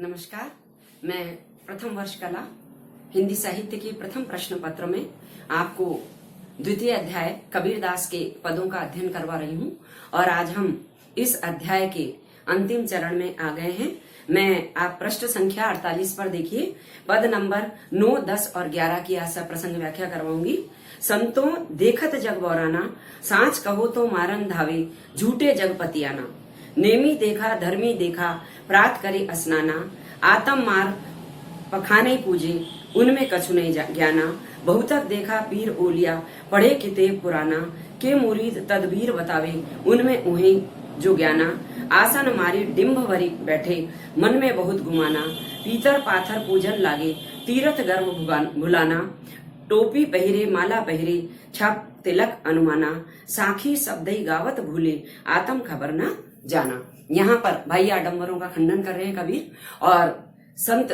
नमस्कार। मैं प्रथम वर्ष कला हिंदी साहित्य के प्रथम प्रश्न पत्र में आपको द्वितीय अध्याय कबीरदास के पदों का अध्ययन करवा रही हूँ और आज हम इस अध्याय के अंतिम चरण में आ गए हैं। मैं आप पृष्ठ संख्या 48 पर देखिए, पद नंबर 9, 10 और 11 की आज प्रसंग व्याख्या करवाऊंगी। संतों देखत जग बौराना, सांच कहो तो मारन धावे, झूठे जग पतियाना। नेमी देखा धर्मी देखा, प्रात करे स्नाना। आतम मार पखाने पूजे, उनमें कछु नहीं ज्ञाना। बहुतक देखा पीर ओलिया, पढ़े किताब पुराना। के मुरीद तदबीर बतावे, उनमें उहे जो ज्ञाना। आसन मारी डिम्भ भरी बैठे, मन में बहुत गुमाना। पीतर पाथर पूजन लागे, तीरथ गर्भ भुलाना। टोपी पहिरे माला पहिरे, छाप तिलक अनुमाना। साखी शब्दई गावत भूले, आत्म खबर न जाना। यहाँ पर भाई आडंबरों का खंडन कर रहे हैं कबीर और संत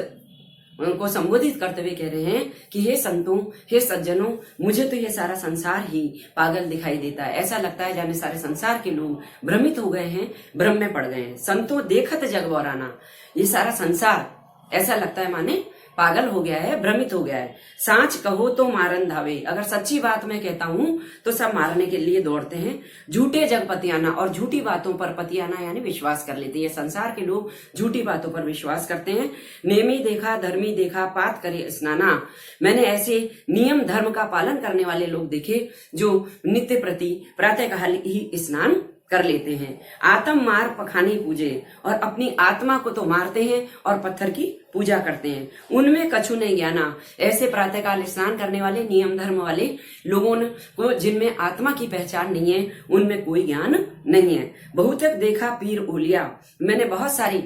को संबोधित करते हुए कह रहे हैं कि हे संतों, हे सज्जनों, मुझे तो ये सारा संसार ही पागल दिखाई देता है। ऐसा लगता है जाने सारे संसार के लोग भ्रमित हो गए हैं, भ्रम में पड़ गए हैं। संतों देखत जग बौराना, ये सारा संसार ऐसा लगता है माने पागल हो गया है, भ्रमित हो गया है। सांच कहो तो मारन धावे, अगर सच्ची बात मैं कहता हूँ तो सब मारने के लिए दौड़ते हैं। झूठे जग पतियाना, और झूठी बातों पर पतियाना यानी विश्वास कर लेते हैं। संसार के लोग झूठी बातों पर विश्वास करते हैं। नेमी देखा धर्मी देखा, पात करे स्नाना। मैंने ऐसे नियम धर्म का पालन करने वाले लोग देखे जो नित्य प्रति प्रातःकाल ही स्नान कर लेते हैं। आत्म मार पखाने पूजे, और अपनी आत्मा को तो मारते हैं और पत्थर की पूजा करते हैं। उनमें कछु नहीं ज्ञाना, ऐसे प्रातःकाल स्नान करने वाले नियम धर्म वाले लोगों को जिनमें आत्मा की पहचान नहीं है, उनमें कोई ज्ञान नहीं है। बहुतक देखा पीर ओलिया, मैंने बहुत सारी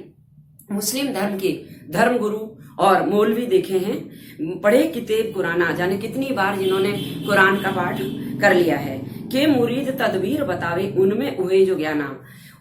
मुस्लिम धर्म के धर्म गुरु और मौलवी देखे हैं। पढ़े किताब कुराना, जाने कितनी बार जिन्होंने कुरान का पाठ कर लिया है। के मुरीद तदबीर बतावे, उनमें उहे जो ज्ञाना,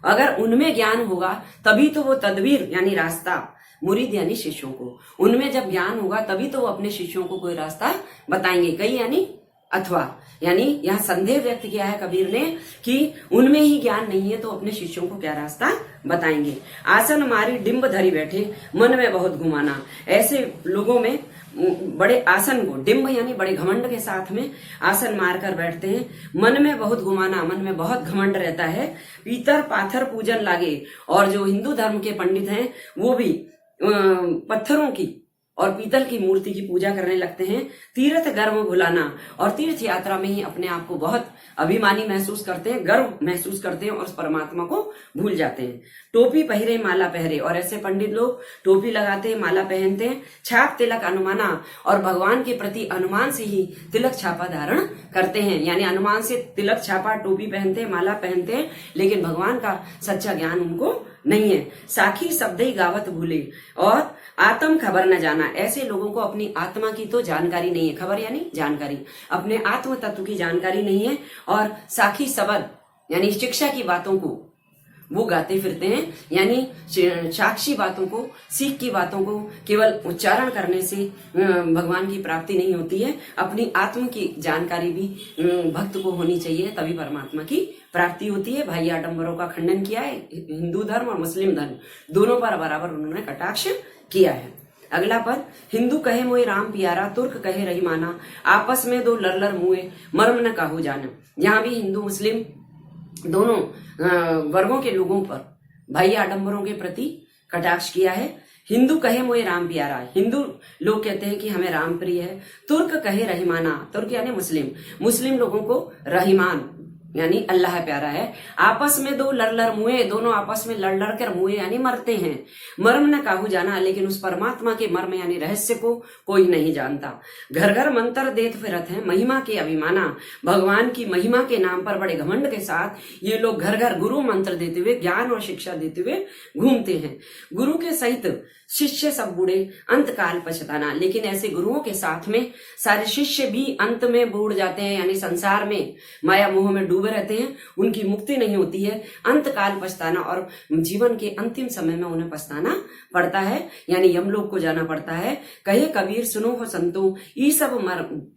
अगर उनमें ज्ञान होगा तभी तो वो तदबीर यानी रास्ता, मुरीद यानी शिष्यों को, उनमें जब ज्ञान होगा तभी तो वो अपने शिष्यों को कोई रास्ता बताएंगे। कई यानी अथवा, यानी यहाँ संदेह व्यक्त किया है कबीर ने कि उनमें ही ज्ञान नहीं है तो अपने शिष्यों को क्या रास्ता बताएंगे। आसन मारी डिम्ब धरी बैठे, मन में बहुत घुमाना, ऐसे लोगों में बड़े आसन को, डिम्ब यानी बड़े घमंड के साथ में आसन मारकर बैठते हैं। मन में बहुत घुमाना, मन में बहुत घमंड रहता है। पीतर पाथर पूजन लागे, और जो हिंदू धर्म के पंडित हैं वो भी पत्थरों की और पीतल की मूर्ति की पूजा करने लगते हैं। तीर्थ गर्व भुलाना, और तीर्थ यात्रा में ही अपने आप को बहुत अभिमानी महसूस करते हैं, गर्व महसूस करते हैं और उस परमात्मा को भूल जाते हैं। टोपी पहिरे माला पहरे, और ऐसे पंडित लोग टोपी लगाते हैं, माला पहनते हैं। छाप तिलक अनुमाना, और भगवान के प्रति अनुमान से ही तिलक छापा धारण करते हैं, यानी अनुमान से तिलक छापा, टोपी पहनते हैं, माला पहनते हैं, लेकिन भगवान का सच्चा ज्ञान उनको नहीं है। साखी शब्दई गावत भूले, और आत्म खबर न जाना, ऐसे लोगों को अपनी आत्मा की तो जानकारी नहीं है। खबर यानी जानकारी, अपने आत्म तत्व की जानकारी नहीं है। और साखी शब्द यानी शिक्षा की बातों को वो गाते फिरते हैं, यानी साक्षी बातों को, सीख की बातों को केवल उच्चारण करने से भगवान की प्राप्ति नहीं होती है। अपनी आत्म की जानकारी भी भक्त को होनी चाहिए, तभी परमात्मा की प्राप्ति होती है। भाई आडंबरों का खंडन किया है। हिंदू धर्म और मुस्लिम धर्म दोनों पर बराबर उन्होंने कटाक्ष किया है। अगला पद, हिंदू कहे मोए राम प्यारा, तुर्क कहे रहीमाना। आपस में दो लर मुए, मर्म न काहू जाना। यहाँ भी हिंदू मुस्लिम दोनों वर्गों के लोगों पर भाई आडंबरों के प्रति कटाक्ष किया है। हिंदू कहे मोए राम प्यारा, हिंदू लोग कहते हैं कि हमें राम प्रिय है। तुर्क कहे रहीमाना, तुर्क यानी मुस्लिम लोगों को रहीमान यानी अल्लाह प्यारा है। आपस में दो लड़ मुए, दोनों आपस में लड़ कर मुए यानी मरते हैं। मर्म न काहू जाना, लेकिन उस परमात्मा के मर्म यानी रहस्य को कोई नहीं जानता। घर घर मंत्र देत फिरत है, महिमा के अभिमाना, भगवान की महिमा के नाम पर बड़े घमंड के साथ ये लोग घर घर गुरु मंत्र देते हुए, ज्ञान और शिक्षा देते हुए घूमते हैं। गुरु के सहित शिष्य सब बूढ़े, अंत काल पछताना, लेकिन ऐसे गुरुओं के साथ में सारे शिष्य भी अंत में बूढ़ जाते हैं, यानी संसार में माया मोह में डूब डूबे रहते हैं उनकी मुक्ति नहीं होती है, अंत काल पछताना और जीवन के अंतिम समय में उन्हें पछताना पड़ता है, यानी यमलोक को जाना पड़ता है। कहे कबीर सुनो हो संतो ये सब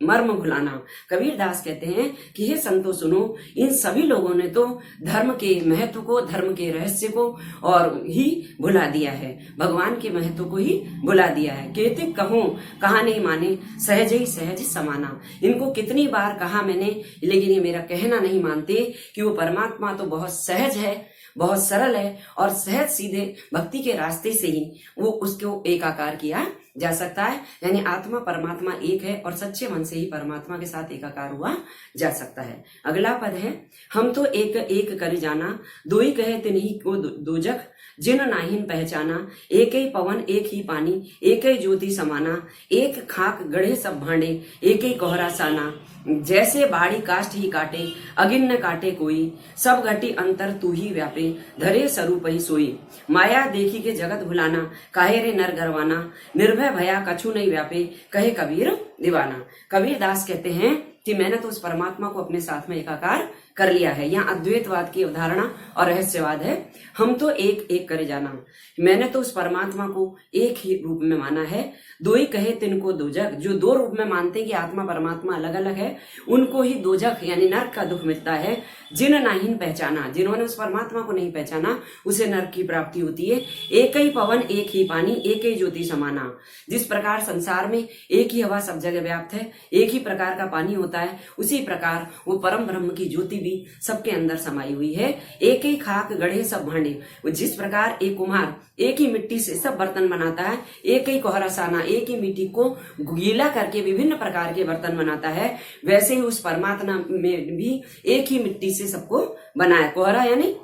मर्म भुलाना। कबीर दास कहते हैं कि हे संतो सुनो, इन सभी लोगों ने तो धर्म के महत्व को, धर्म के रहस्य को और ही भुला दिया है, भगवान के महत्व को ही भुला दिया है। कहते कहो कहा नहीं माने, सहज ही सहज समाना। इनको कितनी बार कहा मैंने, लेकिन ये मेरा कहना नहीं मानते कि वो परमात्मा तो बहुत सहज है, बहुत सरल है और सहज सीधे भक्ति के रास्ते से ही वो उसको एकाकार किया जा सकता है। यानी आत्मा परमात्मा एक है और सच्चे मन से ही परमात्मा के साथ एकाकार हुआ जा सकता है। अगला पद है, हम तो एक एक कर जाना, दो ही कहे तिन्हीं को दोजख, जिन नाहिन पहचाना, एक ही पवन एक ही पानी, एक ही ज्योति समाना, एक खाक गढ़े सब भांडे, एक ही कोहरा साना। जैसे बाड़ी काष्ठ ही काटे, अगिन न काटे कोई, सब घटी अंतर तू ही व्यापे, धरे स्वरूप ही सोई। माया देखी के जगत भुलाना, काहे रे नर गरवाना, निर्भय भया कछु नहीं व्यापे, कहे कबीर दीवाना। कबीर दास कहते हैं कि मैंने तो उस परमात्मा को अपने साथ में एकाकार कर लिया है। यहाँ अद्वैतवाद की अवधारणा और रहस्यवाद है। हम तो एक एक करे जाना, मैंने तो उस परमात्मा को एक ही रूप में माना है। दो ही कहे तिनको दोजख, जो दो रूप में मानते हैं कि आत्मा परमात्मा अलग अलग है, उनको ही दोजख यानी नरक का दुख मिलता है। जिन नाहिन पहचाना, जिन्होंने उस परमात्मा को नहीं पहचाना उसे नरक की प्राप्ति होती है। एक ही पवन एक ही पानी, एक ही ज्योति समाना। जिस प्रकार संसार में एक ही हवा सब जगह व्याप्त है, एक ही प्रकार का पानी होता है, उसी प्रकार वो परम ब्रह्म की ज्योति भी सबके अंदर समाई हुई है। एक ही खाक गढ़े सब भांडे, जिस प्रकार एक कुम्हार एक ही मिट्टी से सब बर्तन बनाता है, एक ही कोहरा साना एक ही मिट्टी को गीला करके विभिन्न प्रकार के बर्तन बनाता है, वैसे ही उस परमात्मा में भी एक ही मिट्टी से सबको बनाया। कोहरा यानी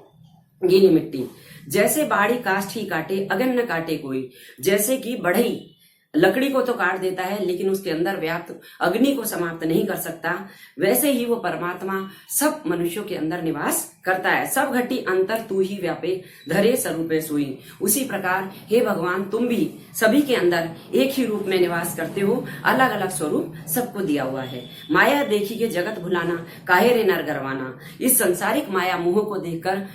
गीली मिट्टी। जैसे बाड़ी काष्ठ ही काटे, अगन न काटे कोई। जैसे कि बढ़ई लकड़ी को तो काट देता है लेकिन उसके अंदर व्याप्त अग्नि को समाप्त नहीं कर सकता, वैसे ही वो परमात्मा सब मनुष्यों के अंदर निवास करता है। सब घटी अंतर तू ही व्यापे, धरे स्वरूपे सोई। उसी प्रकार हे भगवान तुम भी सभी के अंदर एक ही रूप में निवास करते हो, अलग अलग स्वरूप सबको दिया हुआ है। माया देखी के जगत भुलाना, काहे रे नर गरवाना। इस संसारिक माया मोह को देखकर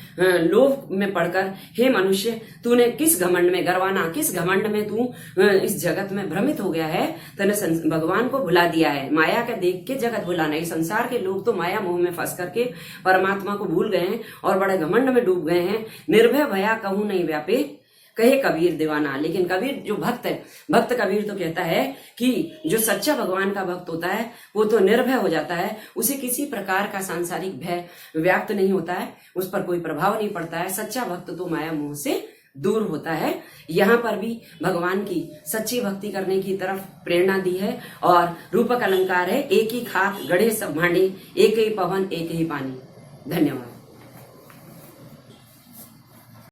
लोभ में पड़कर हे मनुष्य तूने किस घमंड में गरवाना, किस घमंड में तू इस जगत में भ्रमित हो गया है, तूने भगवान को भुला दिया है। माया का देख के जगत भुलाना। इस संसार के लोग तो माया मोह में फंस करके परमात्मा को भूल गए हैं और बड़े घमंड में डूब गए हैं। निर्भय भया कहूं नहीं व्यापे, कहे कबीर दीवाना। लेकिन कबीर जो भक्त है, भक्त कबीर तो कहता है कि जो सच्चा भगवान का भक्त होता है वो तो निर्भय हो जाता है, उसे किसी प्रकार का सांसारिक भय व्याप्त नहीं होता है, उस पर कोई प्रभाव नहीं पड़ता है। सच्चा भक्त तो माया मोह से दूर होता है। यहाँ पर भी भगवान की सच्ची भक्ति करने की तरफ प्रेरणा दी है और रूपक अलंकार है, एक ही खाक गढ़े सब भांडे, एक ही पवन एक ही पानी। धन्यवाद।